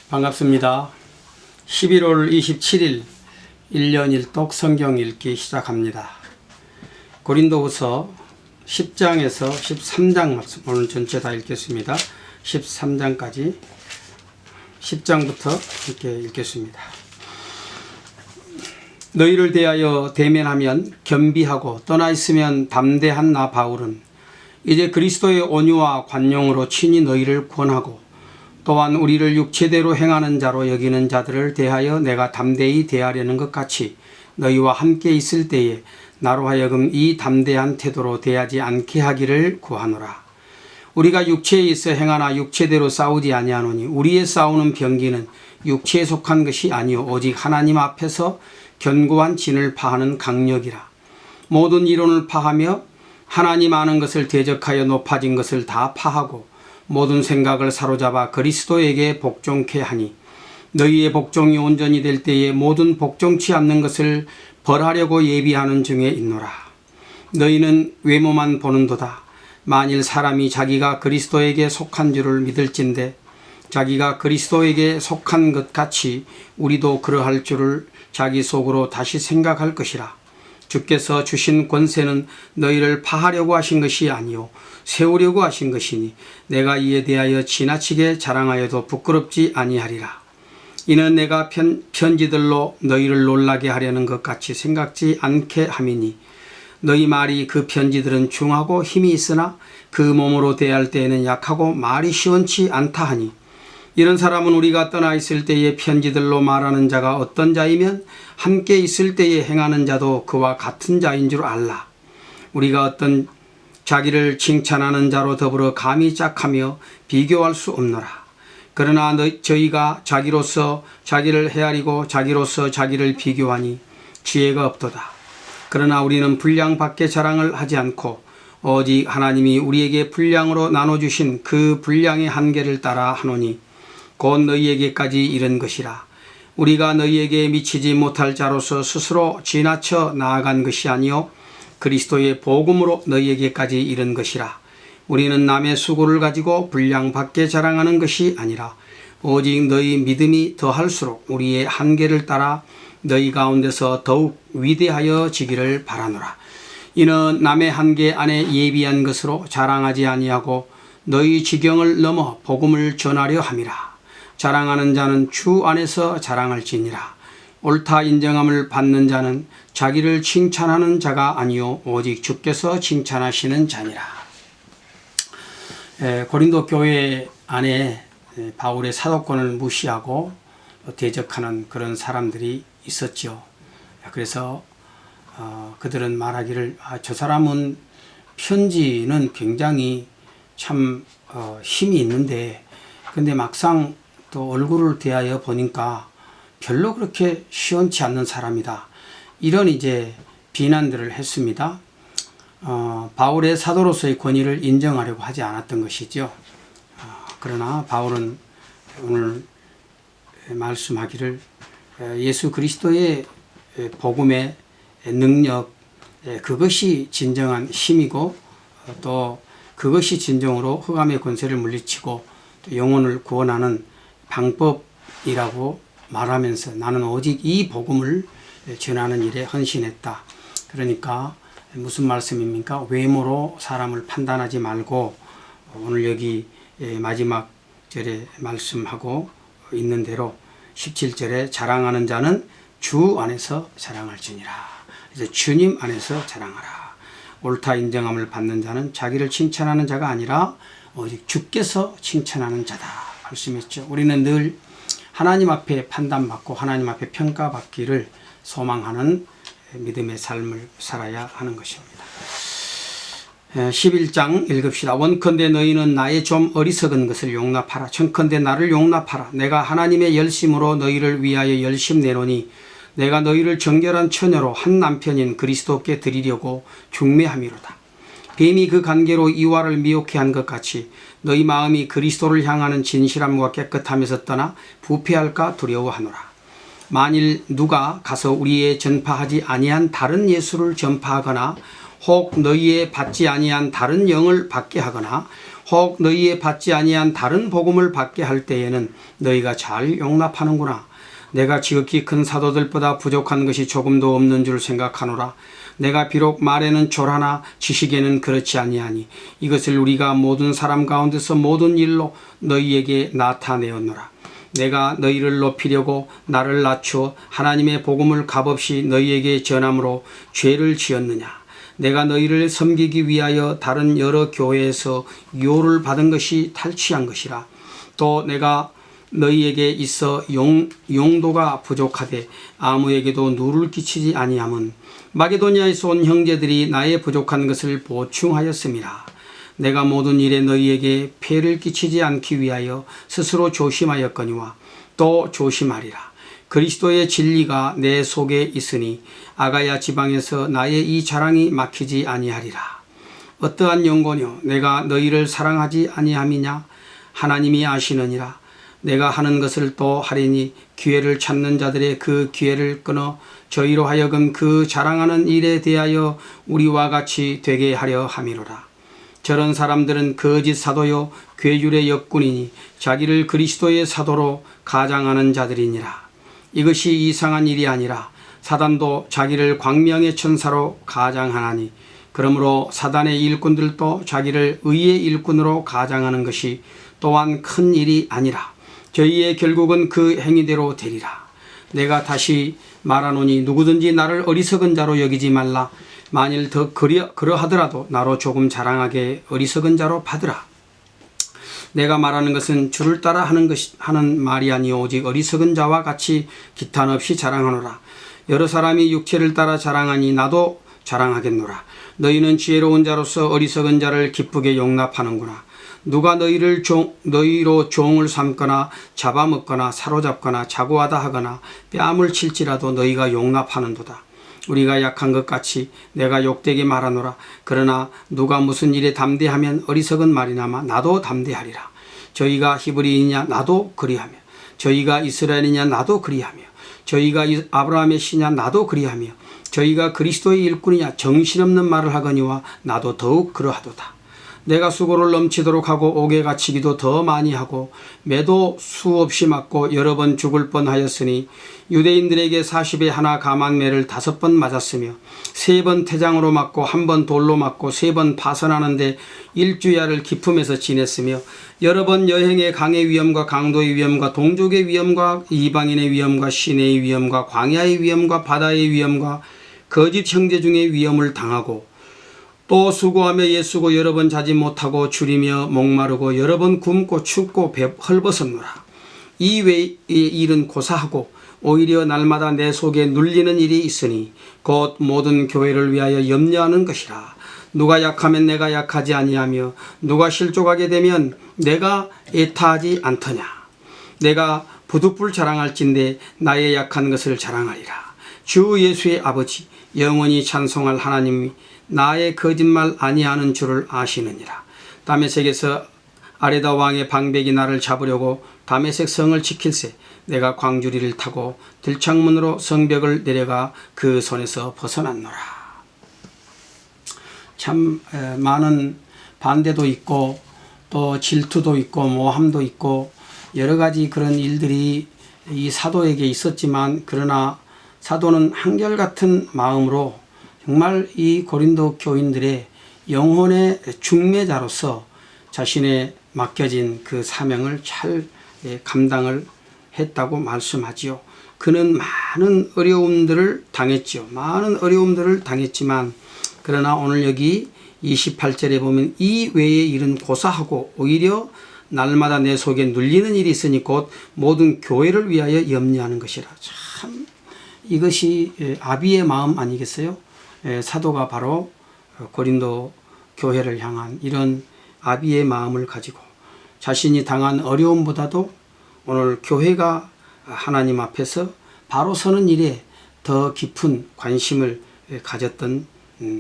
반갑습니다. 11월 27일 1년 1독 성경 읽기 시작합니다. 고린도후서 10장에서 13장 말씀, 오늘 전체 다 읽겠습니다. 13장까지 10장부터 이렇게 읽겠습니다. 너희를 대하여 대면하면 겸비하고 떠나 있으면 담대한 나 바울은 이제 그리스도의 온유와 관용으로 친히 너희를 권하고 또한 우리를 육체대로 행하는 자로 여기는 자들을 대하여 내가 담대히 대하려는 것 같이 너희와 함께 있을 때에 나로 하여금 이 담대한 태도로 대하지 않게 하기를 구하노라. 우리가 육체에 있어 행하나 육체대로 싸우지 아니하노니 우리의 싸우는 병기는 육체에 속한 것이 아니요 오직 하나님 앞에서 견고한 진을 파하는 강력이라. 모든 이론을 파하며 하나님 아는 것을 대적하여 높아진 것을 다 파하고 모든 생각을 사로잡아 그리스도에게 복종케 하니 너희의 복종이 온전히 될 때에 모든 복종치 않는 것을 벌하려고 예비하는 중에 있노라. 너희는 외모만 보는도다. 만일 사람이 자기가 그리스도에게 속한 줄을 믿을진대 자기가 그리스도에게 속한 것 같이 우리도 그러할 줄을 자기 속으로 다시 생각할 것이라. 주께서 주신 권세는 너희를 파하려고 하신 것이 아니요 세우려고 하신 것이니 내가 이에 대하여 지나치게 자랑하여도 부끄럽지 아니하리라. 이는 내가 편지들로 너희를 놀라게 하려는 것 같이 생각지 않게 함이니 너희 말이 그 편지들은 중하고 힘이 있으나 그 몸으로 대할 때에는 약하고 말이 시원치 않다 하니 이런 사람은 우리가 떠나 있을 때에 편지들로 말하는 자가 어떤 자이면 함께 있을 때에 행하는 자도 그와 같은 자인 줄 알라. 우리가 어떤 자기를 칭찬하는 자로 더불어 감히 짝하며 비교할 수 없노라. 그러나 저희가 자기로서 자기를 헤아리고 자기로서 자기를 비교하니 지혜가 없도다. 그러나 우리는 분량 밖에 자랑을 하지 않고 오직 하나님이 우리에게 분량으로 나눠주신 그 분량의 한계를 따라 하노니 곧 너희에게까지 이른 것이라. 우리가 너희에게 미치지 못할 자로서 스스로 지나쳐 나아간 것이 아니요 그리스도의 복음으로 너희에게까지 이른 것이라. 우리는 남의 수고를 가지고 분량 밖에 자랑하는 것이 아니라 오직 너희 믿음이 더할수록 우리의 한계를 따라 너희 가운데서 더욱 위대하여 지기를 바라노라. 이는 남의 한계 안에 예비한 것으로 자랑하지 아니하고 너희 지경을 넘어 복음을 전하려 함이라. 자랑하는 자는 주 안에서 자랑할지니라. 옳다 인정함을 받는 자는 자기를 칭찬하는 자가 아니요 오직 주께서 칭찬하시는 자니라. 고린도 교회 안에 바울의 사도권을 무시하고 대적하는 그런 사람들이 있었죠. 그래서 그들은 말하기를 저 사람은 편지는 굉장히 참 힘이 있는데 근데 막상 또 얼굴을 대하여 보니까 별로 그렇게 시원치 않는 사람이다. 이런 이제 비난들을 했습니다. 바울의 사도로서의 권위를 인정하려고 하지 않았던 것이죠. 그러나 바울은 오늘 말씀하기를 예수 그리스도의 복음의 능력, 그것이 진정한 힘이고 또 그것이 진정으로 흑암의 권세를 물리치고 또 영혼을 구원하는 방법이라고 말하면서 나는 오직 이 복음을 전하는 일에 헌신했다. 그러니까 무슨 말씀입니까? 외모로 사람을 판단하지 말고 오늘 여기 마지막 절에 말씀하고 있는 대로 17절에 자랑하는 자는 주 안에서 자랑할지니라. 그래서 주님 안에서 자랑하라. 옳다 인정함을 받는 자는 자기를 칭찬하는 자가 아니라 오직 주께서 칭찬하는 자다. 말씀했죠. 우리는 늘 하나님 앞에 판단받고 하나님 앞에 평가받기를 소망하는 믿음의 삶을 살아야 하는 것입니다. 11장 읽읍시다. 원컨대 너희는 나의 좀 어리석은 것을 용납하라. 청컨대 나를 용납하라. 내가 하나님의 열심으로 너희를 위하여 열심 내노니 내가 너희를 정결한 처녀로 한 남편인 그리스도께 드리려고 중매함이로다. 뱀이 그 관계로 이와를 미혹해 한 것 같이 너희 마음이 그리스도를 향하는 진실함과 깨끗함에서 떠나 부패할까 두려워하노라. 만일 누가 가서 우리의 전파하지 아니한 다른 예수를 전파하거나 혹 너희의 받지 아니한 다른 영을 받게 하거나 혹 너희에 받지 아니한 다른 복음을 받게 할 때에는 너희가 잘 용납하는구나. 내가 지극히 큰 사도들보다 부족한 것이 조금도 없는 줄 생각하노라. 내가 비록 말에는 졸하나 지식에는 그렇지 아니하니 이것을 우리가 모든 사람 가운데서 모든 일로 너희에게 나타내었노라. 내가 너희를 높이려고 나를 낮추어 하나님의 복음을 값없이 너희에게 전함으로 죄를 지었느냐. 내가 너희를 섬기기 위하여 다른 여러 교회에서 요를 받은 것이 탈취한 것이라. 또 내가 너희에게 있어 용도가 부족하되 아무에게도 누를 끼치지 아니함은 마게도니아에서 온 형제들이 나의 부족한 것을 보충하였음이라. 내가 모든 일에 너희에게 폐를 끼치지 않기 위하여 스스로 조심하였거니와 또 조심하리라. 그리스도의 진리가 내 속에 있으니 아가야 지방에서 나의 이 자랑이 막히지 아니하리라. 어떠한 연고뇨 내가 너희를 사랑하지 아니함이냐. 하나님이 아시느니라. 내가 하는 것을 또 하리니 기회를 찾는 자들의 그 기회를 끊어 저희로 하여금 그 자랑하는 일에 대하여 우리와 같이 되게 하려 함이로라. 저런 사람들은 거짓 사도요 괴율의 역군이니 자기를 그리스도의 사도로 가장하는 자들이니라. 이것이 이상한 일이 아니라 사단도 자기를 광명의 천사로 가장하나니 그러므로 사단의 일꾼들도 자기를 의의 일꾼으로 가장하는 것이 또한 큰 일이 아니라 저희의 결국은 그 행위대로 되리라. 내가 다시 말하노니 누구든지 나를 어리석은 자로 여기지 말라. 만일 더 그러하더라도 나로 조금 자랑하게 어리석은 자로 받으라. 내가 말하는 것은 주를 따라 하는 말이 아니오 오직 어리석은 자와 같이 기탄 없이 자랑하노라. 여러 사람이 육체를 따라 자랑하니 나도 자랑하겠노라. 너희는 지혜로운 자로서 어리석은 자를 기쁘게 용납하는구나. 누가 너희로 종을 삼거나 잡아먹거나 사로잡거나 자고하다 하거나 뺨을 칠지라도 너희가 용납하는도다. 우리가 약한 것 같이 내가 욕되게 말하노라. 그러나 누가 무슨 일에 담대하면 어리석은 말이나마 나도 담대하리라. 저희가 히브리이냐 나도 그리하며 저희가 이스라엘이냐 나도 그리하며 저희가 아브라함의 씨냐 나도 그리하며 저희가 그리스도의 일꾼이냐 정신없는 말을 하거니와 나도 더욱 그러하도다. 내가 수고를 넘치도록 하고 옥에 갇히기도 더 많이 하고 매도 수없이 맞고 여러 번 죽을 뻔하였으니 유대인들에게 40에 하나 감한 매를 5번 맞았으며 3번 태장으로 맞고 1번 돌로 맞고 3번 파선하는데 1주야를 기품에서 지냈으며 여러 번 여행의 강의 위험과 강도의 위험과 동족의 위험과 이방인의 위험과 시내의 위험과 광야의 위험과 바다의 위험과 거짓 형제 중의 위험을 당하고 또 수고하며 예수고 여러 번 자지 못하고 줄이며 목마르고 여러 번 굶고 춥고 헐벗었노라. 이 외의 일은 고사하고 오히려 날마다 내 속에 눌리는 일이 있으니 곧 모든 교회를 위하여 염려하는 것이라. 누가 약하면 내가 약하지 아니하며 누가 실족하게 되면 내가 애타하지 않더냐. 내가 부득불 자랑할진대 나의 약한 것을 자랑하리라. 주 예수의 아버지 영원히 찬송할 하나님이 나의 거짓말 아니하는 줄을 아시느니라. 다메섹에서 아레다 왕의 방백이 나를 잡으려고 다메섹 성을 지킬세 내가 광주리를 타고 들창문으로 성벽을 내려가 그 손에서 벗어났노라. 참 많은 반대도 있고 또 질투도 있고 모함도 있고 여러 가지 그런 일들이 이 사도에게 있었지만 그러나 사도는 한결같은 마음으로 정말 이 고린도 교인들의 영혼의 중매자로서 자신의 맡겨진 그 사명을 잘 감당을 했다고 말씀하지요. 그는 많은 어려움들을 당했죠. 많은 어려움들을 당했지만 그러나 오늘 여기 28절에 보면 이 외의 일은 고사하고 오히려 날마다 내 속에 눌리는 일이 있으니 곧 모든 교회를 위하여 염려하는 것이라. 참 이것이 아비의 마음 아니겠어요? 사도가 바로 고린도 교회를 향한 이런 아비의 마음을 가지고 자신이 당한 어려움보다도 오늘 교회가 하나님 앞에서 바로 서는 일에 더 깊은 관심을 가졌던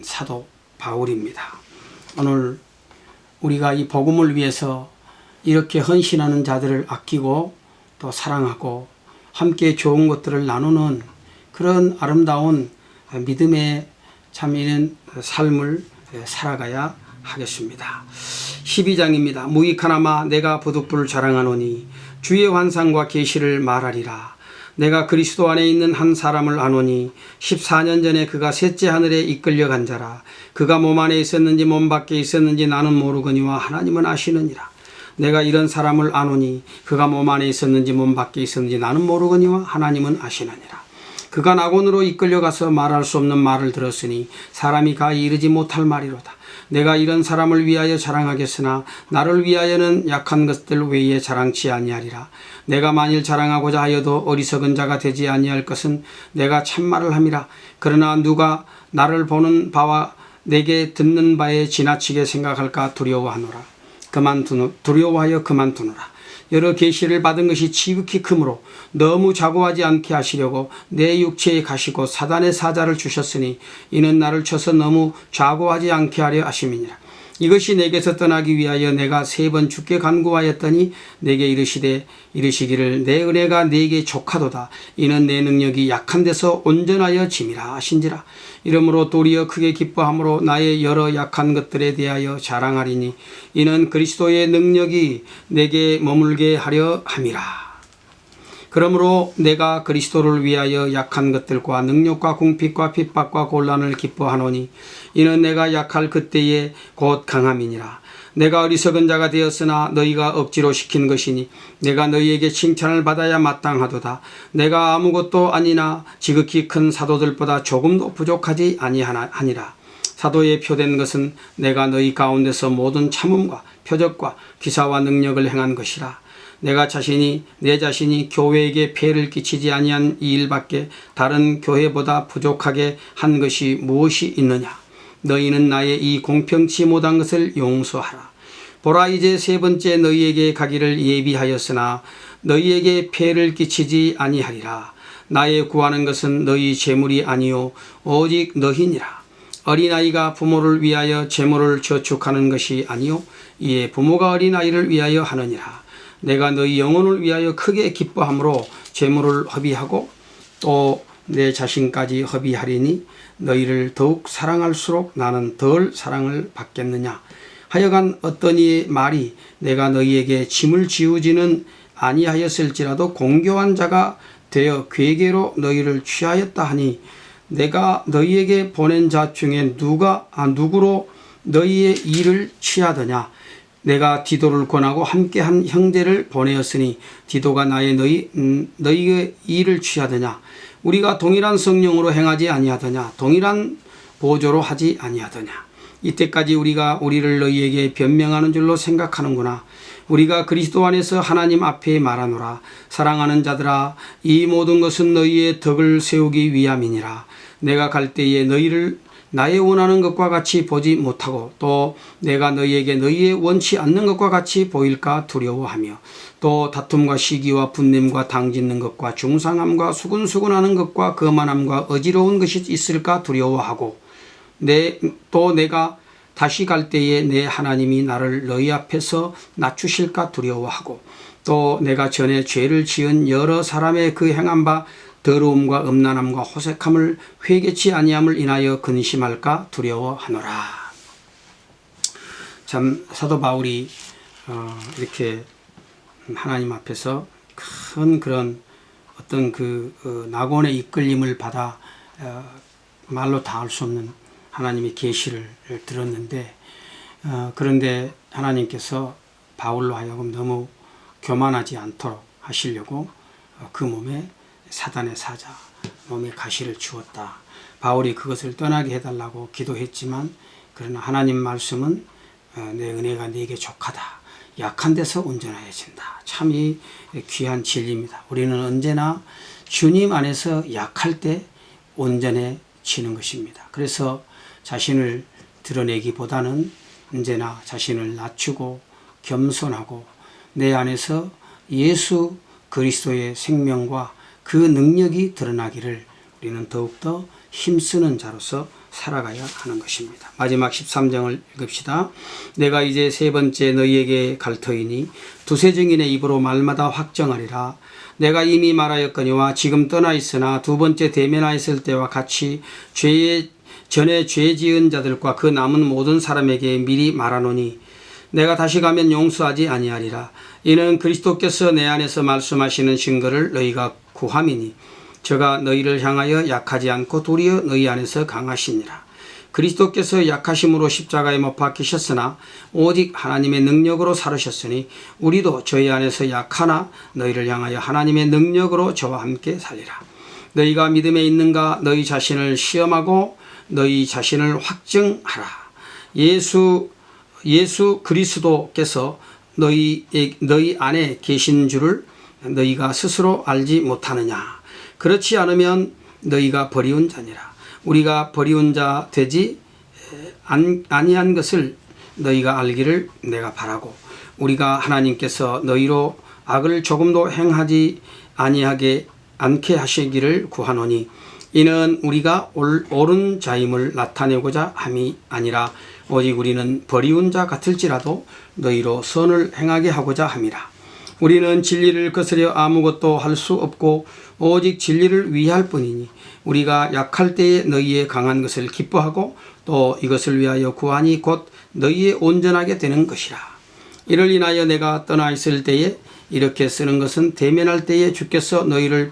사도 바울입니다. 오늘 우리가 이 복음을 위해서 이렇게 헌신하는 자들을 아끼고 또 사랑하고 함께 좋은 것들을 나누는 그런 아름다운 믿음의 참 이런 삶을 살아가야 하겠습니다. 12장입니다. 무익하나마 내가 부득불 자랑하노니 주의 환상과 계시를 말하리라. 내가 그리스도 안에 있는 한 사람을 아노니 14년 전에 그가 셋째 하늘에 이끌려간 자라. 그가 몸 안에 있었는지 몸 밖에 있었는지 나는 모르거니와 하나님은 아시느니라. 내가 이런 사람을 아노니 그가 몸 안에 있었는지 몸 밖에 있었는지 나는 모르거니와 하나님은 아시느니라. 그가 낙원으로 이끌려가서 말할 수 없는 말을 들었으니 사람이 가히 이르지 못할 말이로다. 내가 이런 사람을 위하여 자랑하겠으나 나를 위하여는 약한 것들 외에 자랑치 아니하리라. 내가 만일 자랑하고자 하여도 어리석은 자가 되지 아니할 것은 내가 참말을 함이라. 그러나 누가 나를 보는 바와 내게 듣는 바에 지나치게 생각할까 두려워하노라. 두려워하여 그만두노라. 여러 계시를 받은 것이 지극히 크므로 너무 자고하지 않게 하시려고 내 육체에 가시고 사단의 사자를 주셨으니 이는 나를 쳐서 너무 자고하지 않게 하려 하심이니라. 이것이 내게서 떠나기 위하여 내가 3번 주께 간구하였더니 내게 이르시기를 내 은혜가 네게 족하도다. 이는 내 능력이 약한 데서 온전하여 짐이라 하신지라. 이러므로 도리어 크게 기뻐함으로 나의 여러 약한 것들에 대하여 자랑하리니 이는 그리스도의 능력이 내게 머물게 하려 함이라. 그러므로 내가 그리스도를 위하여 약한 것들과 능력과 궁핍과 핍박과 곤란을 기뻐하노니 이는 내가 약할 그때에 곧 강함이니라. 내가 어리석은 자가 되었으나 너희가 억지로 시킨 것이니 내가 너희에게 칭찬을 받아야 마땅하도다. 내가 아무것도 아니나 지극히 큰 사도들보다 조금도 부족하지 아니하니라. 사도에 표된 것은 내가 너희 가운데서 모든 참음과 표적과 기사와 능력을 행한 것이라. 내 자신이 교회에게 폐를 끼치지 아니한 이 일밖에 다른 교회보다 부족하게 한 것이 무엇이 있느냐. 너희는 나의 이 공평치 못한 것을 용서하라. 보라, 이제 3번째 너희에게 가기를 예비하였으나 너희에게 폐를 끼치지 아니하리라. 나의 구하는 것은 너희 재물이 아니요 오직 너희니라. 어린아이가 부모를 위하여 재물을 저축하는 것이 아니요 이에 부모가 어린아이를 위하여 하느니라. 내가 너희 영혼을 위하여 크게 기뻐함으로 재물을 허비하고 또 내 자신까지 허비하리니 너희를 더욱 사랑할수록 나는 덜 사랑을 받겠느냐. 하여간 어떤 이의 말이 내가 너희에게 짐을 지우지는 아니하였을지라도 공교한 자가 되어 괴계로 너희를 취하였다 하니 내가 너희에게 보낸 자 중에 누구로 너희의 일을 취하더냐. 내가 디도를 권하고 함께한 형제를 보내었으니 디도가 너희의 일을 취하더냐. 우리가 동일한 성령으로 행하지 아니하더냐. 동일한 보조로 하지 아니하더냐. 이때까지 우리가 우리를 너희에게 변명하는 줄로 생각하는구나. 우리가 그리스도 안에서 하나님 앞에 말하노라. 사랑하는 자들아, 이 모든 것은 너희의 덕을 세우기 위함이니라. 내가 갈 때에 너희를 나의 원하는 것과 같이 보지 못하고 또 내가 너희에게 너희의 원치 않는 것과 같이 보일까 두려워하며 또 다툼과 시기와 분냄과 당짓는 것과 중상함과 수근수근하는 것과 거만함과 어지러운 것이 있을까 두려워하고 또 내가 다시 갈 때에 내 하나님이 나를 너희 앞에서 낮추실까 두려워하고 또 내가 전에 죄를 지은 여러 사람의 그 행한 바 더러움과 음란함과 호색함을 회개치 아니함을 인하여 근심할까 두려워하노라. 참 사도 바울이 이렇게 하나님 앞에서 큰 그런 어떤 낙원의 이끌림을 받아 말로 다 할 수 없는 하나님의 계시를 들었는데 그런데 하나님께서 바울로 하여금 너무 교만하지 않도록 하시려고 그 몸에 사단의 사자 몸에 가시를 주었다. 바울이 그것을 떠나게 해달라고 기도했지만 그러나 하나님 말씀은 내 은혜가 네게 족하다. 약한 데서 온전해진다. 참 이 귀한 진리입니다. 우리는 언제나 주님 안에서 약할 때 온전해지는 것입니다. 그래서 자신을 드러내기보다는 언제나 자신을 낮추고 겸손하고 내 안에서 예수 그리스도의 생명과 그 능력이 드러나기를 우리는 더욱더 힘쓰는 자로서 살아가야 하는 것입니다. 마지막 13장을 읽읍시다. 내가 이제 3번째 너희에게 갈 터이니 두세 증인의 입으로 말마다 확정하리라. 내가 이미 말하였거니와 지금 떠나 있으나 2번째 대면하였을 때와 같이 죄의 전에 죄 지은 자들과 그 남은 모든 사람에게 미리 말하노니 내가 다시 가면 용서하지 아니하리라. 이는 그리스도께서 내 안에서 말씀하시는 증거를 너희가 구함이니 저가 너희를 향하여 약하지 않고 도리어 너희 안에서 강하시니라. 그리스도께서 약하심으로 십자가에 못 박히셨으나 오직 하나님의 능력으로 살으셨으니 우리도 저희 안에서 약하나 너희를 향하여 하나님의 능력으로 저와 함께 살리라. 너희가 믿음에 있는가 너희 자신을 시험하고 너희 자신을 확증하라. 예수 그리스도께서 너희 안에 계신 줄을 너희가 스스로 알지 못하느냐. 그렇지 않으면 너희가 버리운 자니라. 우리가 버리운 자 되지 아니한 것을 너희가 알기를 내가 바라고 우리가 하나님께서 너희로 악을 조금도 행하지 않게 하시기를 구하노니 이는 우리가 옳은 자임을 나타내고자 함이 아니라 오직 우리는 버리운 자 같을지라도 너희로 선을 행하게 하고자 함이라. 우리는 진리를 거스려 아무것도 할 수 없고 오직 진리를 위할 뿐이니 우리가 약할 때에 너희의 강한 것을 기뻐하고 또 이것을 위하여 구하니 곧 너희의 온전하게 되는 것이라. 이를 인하여 내가 떠나 있을 때에 이렇게 쓰는 것은 대면할 때에 주께서 너희를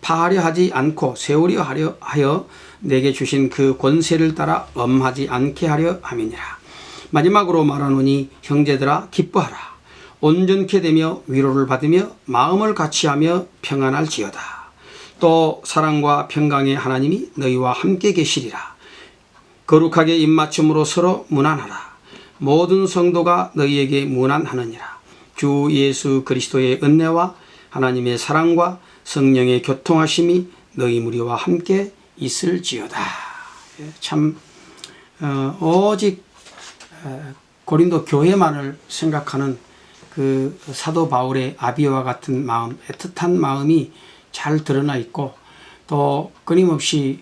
파하려 하지 않고 세우려 하여 내게 주신 그 권세를 따라 엄하지 않게 하려 함이니라. 마지막으로 말하노니 형제들아 기뻐하라. 온전케 되며 위로를 받으며 마음을 같이하며 평안할지어다. 또 사랑과 평강의 하나님이 너희와 함께 계시리라. 거룩하게 입맞춤으로 서로 문안하라. 모든 성도가 너희에게 문안하느니라. 주 예수 그리스도의 은혜와 하나님의 사랑과 성령의 교통하심이 너희 무리와 함께 있을지어다. 참 오직 고린도 교회만을 생각하는 그 사도 바울의 아비와 같은 마음, 애틋한 마음이 잘 드러나 있고 또 끊임없이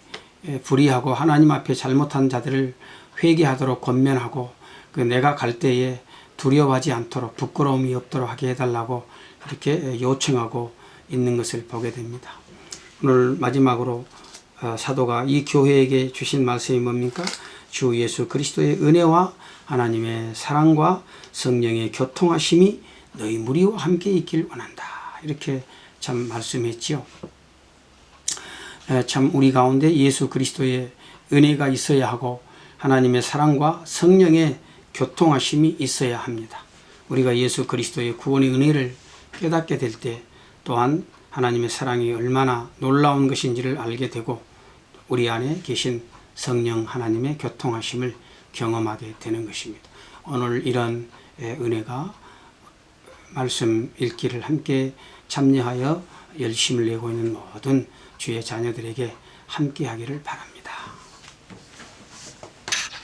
불의하고 하나님 앞에 잘못한 자들을 회개하도록 권면하고 그 내가 갈 때에 두려워하지 않도록 부끄러움이 없도록 하게 해달라고 이렇게 요청하고 있는 것을 보게 됩니다. 오늘 마지막으로 사도가 이 교회에게 주신 말씀이 뭡니까? 주 예수 그리스도의 은혜와 하나님의 사랑과 성령의 교통하심이 너희 무리와 함께 있길 원한다. 이렇게 참 말씀했지요. 참 우리 가운데 예수 그리스도의 은혜가 있어야 하고 하나님의 사랑과 성령의 교통하심이 있어야 합니다. 우리가 예수 그리스도의 구원의 은혜를 깨닫게 될 때 또한 하나님의 사랑이 얼마나 놀라운 것인지를 알게 되고 우리 안에 계신 성령 하나님의 교통하심을 경험하게 되는 것입니다. 오늘 이런 은혜가 말씀 읽기를 함께 참여하여 열심을 내고 있는 모든 주의 자녀들에게 함께 하기를 바랍니다.